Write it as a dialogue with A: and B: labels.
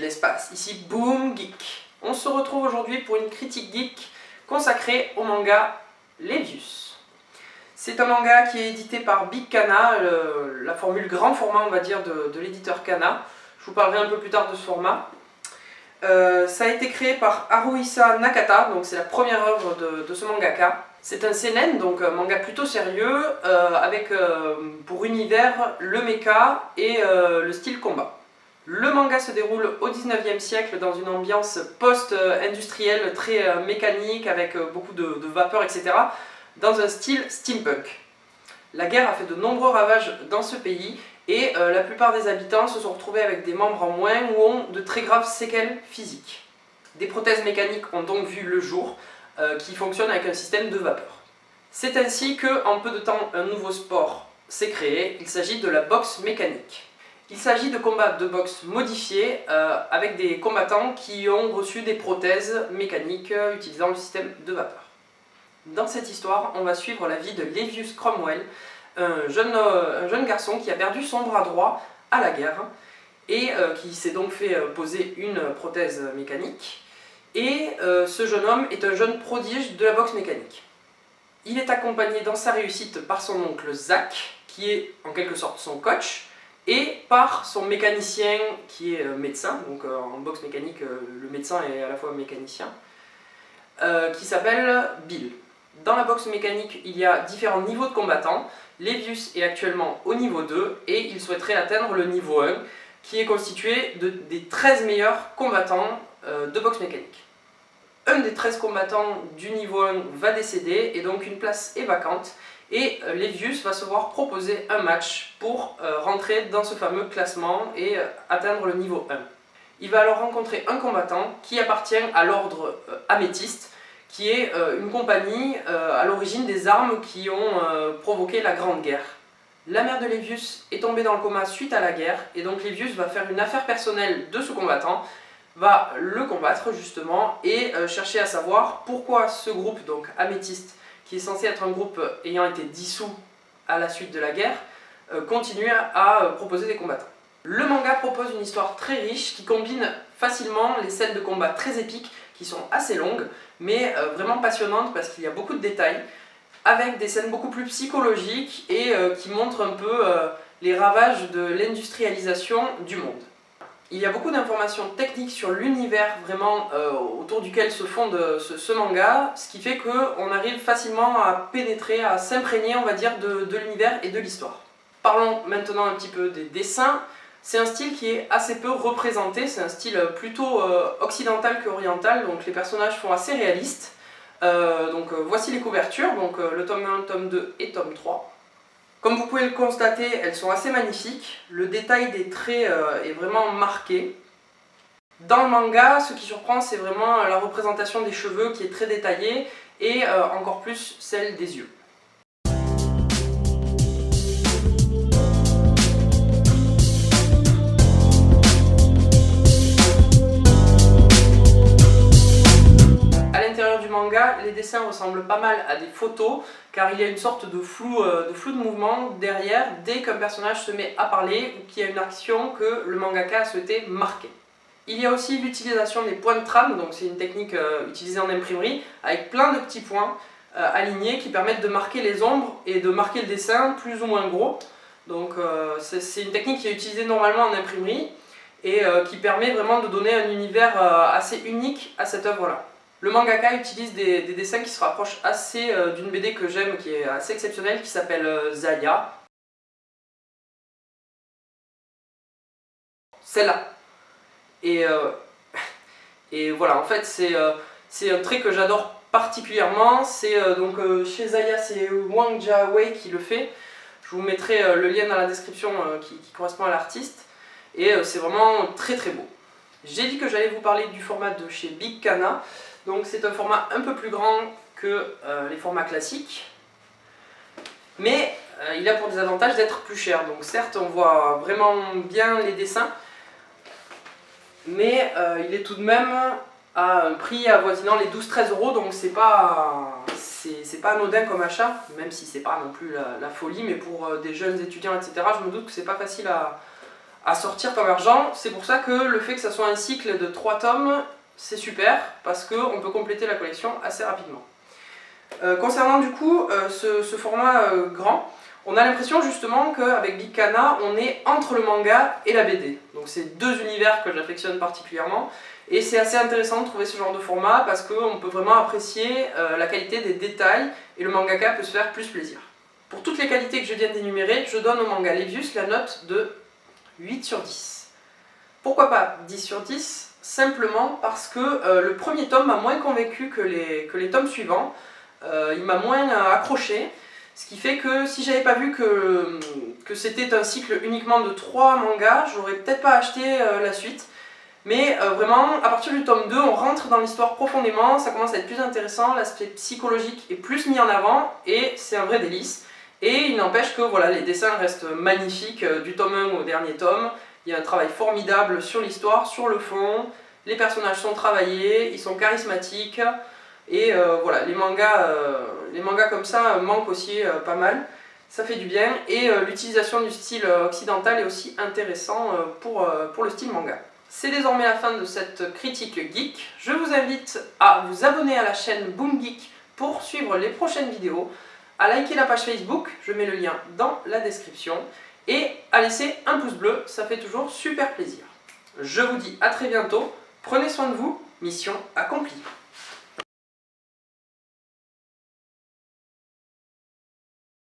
A: l'espace, ici Boom Geek. On se retrouve aujourd'hui pour une critique geek consacrée au manga Levius. C'est un manga qui est édité par Big Kana, la formule grand format on va dire de l'éditeur Kana. Je vous parlerai un peu plus tard de ce format. Ça a été créé par Haruhisa Nakata, donc c'est la première œuvre de ce mangaka. C'est un seinen, donc un manga plutôt sérieux, avec pour univers le mecha et le style combat. Le manga se déroule au 19e siècle dans une ambiance post-industrielle très mécanique, avec beaucoup de vapeur, etc., dans un style steampunk. La guerre a fait de nombreux ravages dans ce pays, et la plupart des habitants se sont retrouvés avec des membres en moins ou ont de très graves séquelles physiques. Des prothèses mécaniques ont donc vu le jour, qui fonctionnent avec un système de vapeur. C'est ainsi qu'en peu de temps, un nouveau sport s'est créé, il s'agit de la boxe mécanique. Il s'agit de combats de boxe modifiés avec des combattants qui ont reçu des prothèses mécaniques utilisant le système de vapeur. Dans cette histoire, on va suivre la vie de Levius Cromwell, un jeune garçon qui a perdu son bras droit à la guerre et qui s'est donc fait poser une prothèse mécanique. Et ce jeune homme est un jeune prodige de la boxe mécanique. Il est accompagné dans sa réussite par son oncle Zach, qui est en quelque sorte son coach, et par son mécanicien qui est médecin, donc en boxe mécanique le médecin est à la fois mécanicien, qui s'appelle Bill. Dans la boxe mécanique, il y a différents niveaux de combattants. Levius est actuellement au niveau 2 et il souhaiterait atteindre le niveau 1, qui est constitué des 13 meilleurs combattants de boxe mécanique. Un des 13 combattants du niveau 1 va décéder et donc une place est vacante et Levius va se voir proposer un match pour rentrer dans ce fameux classement et atteindre le niveau 1. Il va alors rencontrer un combattant qui appartient à l'ordre Améthyste, qui est une compagnie à l'origine des armes qui ont provoqué la Grande Guerre. La mère de Levius est tombée dans le coma suite à la guerre et donc Levius va faire une affaire personnelle de ce combattant, va le combattre justement et chercher à savoir pourquoi ce groupe, donc Améthyste, qui est censé être un groupe ayant été dissous à la suite de la guerre, continue à proposer des combattants. Le manga propose une histoire très riche qui combine facilement les scènes de combat très épiques qui sont assez longues mais vraiment passionnantes parce qu'il y a beaucoup de détails avec des scènes beaucoup plus psychologiques et qui montrent un peu les ravages de l'industrialisation du monde. Il y a beaucoup d'informations techniques sur l'univers vraiment autour duquel se fonde ce manga, ce qui fait qu'on arrive facilement à pénétrer, à s'imprégner on va dire de l'univers et de l'histoire. Parlons maintenant un petit peu des dessins. C'est un style qui est assez peu représenté, c'est un style plutôt occidental qu'oriental, donc les personnages font assez réalistes. Voici les couvertures, donc le tome 1, tome 2 et tome 3. Comme vous pouvez le constater, elles sont assez magnifiques, le détail des traits est vraiment marqué. Dans le manga, ce qui surprend, c'est vraiment la représentation des cheveux qui est très détaillée et encore plus celle des yeux. Du manga, les dessins ressemblent pas mal à des photos car il y a une sorte de flou de mouvement derrière dès qu'un personnage se met à parler ou qu'il y a une action que le mangaka a souhaité marquer. Il y a aussi l'utilisation des points de trame, donc c'est une technique utilisée en imprimerie avec plein de petits points alignés qui permettent de marquer les ombres et de marquer le dessin plus ou moins gros. Donc c'est une technique qui est utilisée normalement en imprimerie et qui permet vraiment de donner un univers assez unique à cette œuvre-là. Le mangaka utilise des dessins qui se rapprochent assez d'une BD que j'aime, qui est assez exceptionnelle, qui s'appelle Zaya. Celle-là. Et voilà, en fait, c'est un trait que j'adore particulièrement. C'est chez Zaya, c'est Wang Jia-wei qui le fait. Je vous mettrai le lien dans la description qui correspond à l'artiste. Et c'est vraiment très très beau. J'ai dit que j'allais vous parler du format de chez Big Kana. Donc c'est un format un peu plus grand que les formats classiques, mais il a pour des avantages d'être plus cher. Donc certes on voit vraiment bien les dessins, mais il est tout de même à un prix avoisinant les 12-13 €, donc c'est pas anodin comme achat, même si c'est pas non plus la folie, mais pour des jeunes étudiants etc. je me doute que c'est pas facile à sortir tome argent. C'est pour ça que le fait que ça soit un cycle de 3 tomes, c'est super, parce qu'on peut compléter la collection assez rapidement. Concernant du coup ce format grand, on a l'impression justement qu'avec Big Cana, on est entre le manga et la BD. Donc c'est deux univers que j'affectionne particulièrement. Et c'est assez intéressant de trouver ce genre de format parce qu'on peut vraiment apprécier la qualité des détails et le mangaka peut se faire plus plaisir. Pour toutes les qualités que je viens d'énumérer, je donne au manga Levius la note de 8 sur 10. Pourquoi pas 10 sur 10? Simplement parce que le premier tome m'a moins convaincu que les tomes suivants. Il m'a moins accroché. Ce qui fait que si j'avais pas vu que c'était un cycle uniquement de 3 mangas, j'aurais peut-être pas acheté la suite. Mais vraiment, à partir du tome 2, on rentre dans l'histoire profondément, ça commence à être plus intéressant, l'aspect psychologique est plus mis en avant, et c'est un vrai délice. Et il n'empêche que voilà, les dessins restent magnifiques du tome 1 au dernier tome. Il y a un travail formidable sur l'histoire, sur le fond, les personnages sont travaillés, ils sont charismatiques. Et voilà, les mangas comme ça manquent aussi pas mal, ça fait du bien, et l'utilisation du style occidental est aussi intéressant pour le style manga. C'est désormais la fin de cette critique geek, je vous invite à vous abonner à la chaîne Boom Geek pour suivre les prochaines vidéos, à liker la page Facebook, je mets le lien dans la description, et à laisser un pouce bleu, ça fait toujours super plaisir. Je vous dis à très bientôt, prenez soin de vous, mission accomplie.